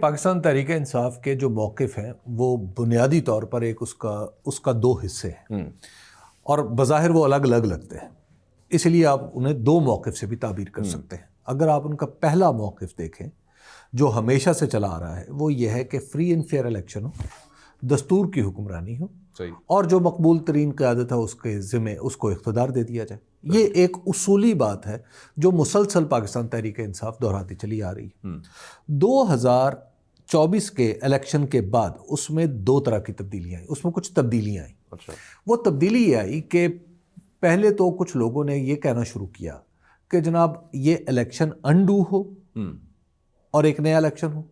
پاکستان تحریک انصاف کے جو موقف ہیں وہ بنیادی طور پر ایک اس کا دو حصے ہیں اور بظاہر وہ الگ الگ لگتے ہیں، اس لیے آپ انہیں دو موقف سے بھی تعبیر کر سکتے ہیں۔ اگر آپ ان کا پہلا موقف دیکھیں جو ہمیشہ سے چلا آ رہا ہے وہ یہ ہے کہ فری اینڈ فیئر الیکشن ہو، دستور کی حکمرانی ہو اور جو مقبول ترین قیادت ہے اس کے ذمے اس کو اقتدار دے دیا جائے۔ یہ ایک اصولی بات ہے جو مسلسل پاکستان تحریک انصاف دہراتی چلی آ رہی ہے۔ 2024 کے الیکشن کے بعد اس میں دو طرح کی تبدیلیاں آئیں، اس میں کچھ تبدیلیاں آئیں۔ وہ تبدیلی یہ آئی کہ پہلے تو کچھ لوگوں نے یہ کہنا شروع کیا کہ جناب یہ الیکشن انڈو ہو اور ایک نیا الیکشن ہو،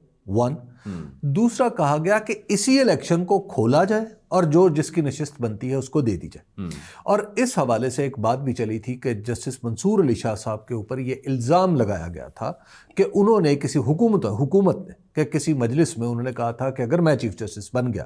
دوسرا کہا گیا کہ اسی الیکشن کو کھولا جائے اور جو جس کی نشست بنتی ہے اس کو دے دی جائے۔ اور اس حوالے سے ایک بات بھی چلی تھی کہ جسٹس منصور علی شاہ صاحب کے اوپر یہ الزام لگایا گیا تھا کہ انہوں نے کسی حکومت نے کہ کسی مجلس میں انہوں نے کہا تھا کہ اگر میں چیف جسٹس بن گیا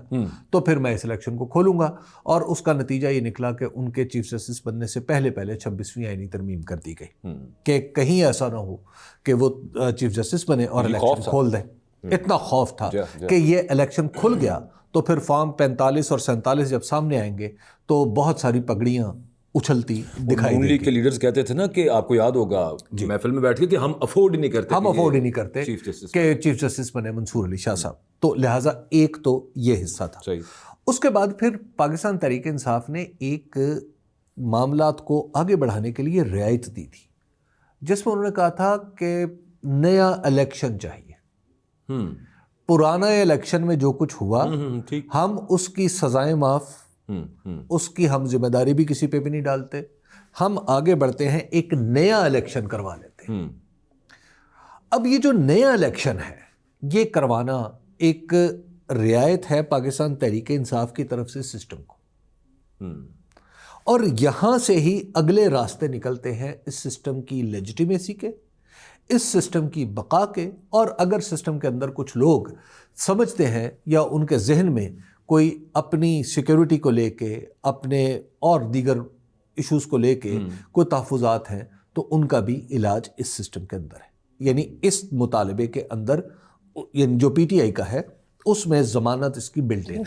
تو پھر میں اس الیکشن کو کھولوں گا، اور اس کا نتیجہ یہ نکلا کہ ان کے چیف جسٹس بننے سے پہلے 26ویں آئینی ترمیم کر دی گئی کہ کہیں ایسا نہ ہو کہ وہ چیف جسٹس بنے اور الیکشن کھول دیں۔ اتنا خوف تھا کہ یہ الیکشن کھل گیا تو پھر فارم 45 اور 47 جب سامنے آئیں گے تو بہت ساری پگڑیاں اچھلتی دکھائی دیں گی۔ کے لیڈرز کہتے تھے نا کہ آپ کو یاد ہوگا محفل میں بیٹھ کے کہ ہم افورڈ ہی نہیں کرتے کہ چیف جسٹس بنے منصور علی شاہ صاحب، تو لہٰذا ایک تو یہ حصہ تھا۔ اس کے بعد پھر پاکستان تحریک انصاف نے ایک معاملات کو آگے بڑھانے کے لیے رعایت دی تھی جس میں انہوں نے کہا تھا کہ نیا الیکشن چاہیے، پرانا الیکشن میں جو کچھ ہوا ہم اس کی سزائیں معاف، اس کی ہم ذمہ داری بھی کسی پہ بھی نہیں ڈالتے، ہم آگے بڑھتے ہیں ایک نیا الیکشن کروا لیتے ہیں۔ اب یہ جو نیا الیکشن ہے یہ کروانا ایک رعایت ہے پاکستان تحریک انصاف کی طرف سے سسٹم کو، اور یہاں سے ہی اگلے راستے نکلتے ہیں اس سسٹم کی لیجیٹیمیسی کے، اس سسٹم کی بقا کے، اور اگر سسٹم کے اندر کچھ لوگ سمجھتے ہیں یا ان کے ذہن میں کوئی اپنی سیکیورٹی کو لے کے، اپنے اور دیگر ایشوز کو لے کے کوئی تحفظات ہیں تو ان کا بھی علاج اس سسٹم کے اندر ہے۔ یعنی اس مطالبے کے اندر، یعنی جو پی ٹی آئی کا ہے اس میں ضمانت اس کی بلٹ ان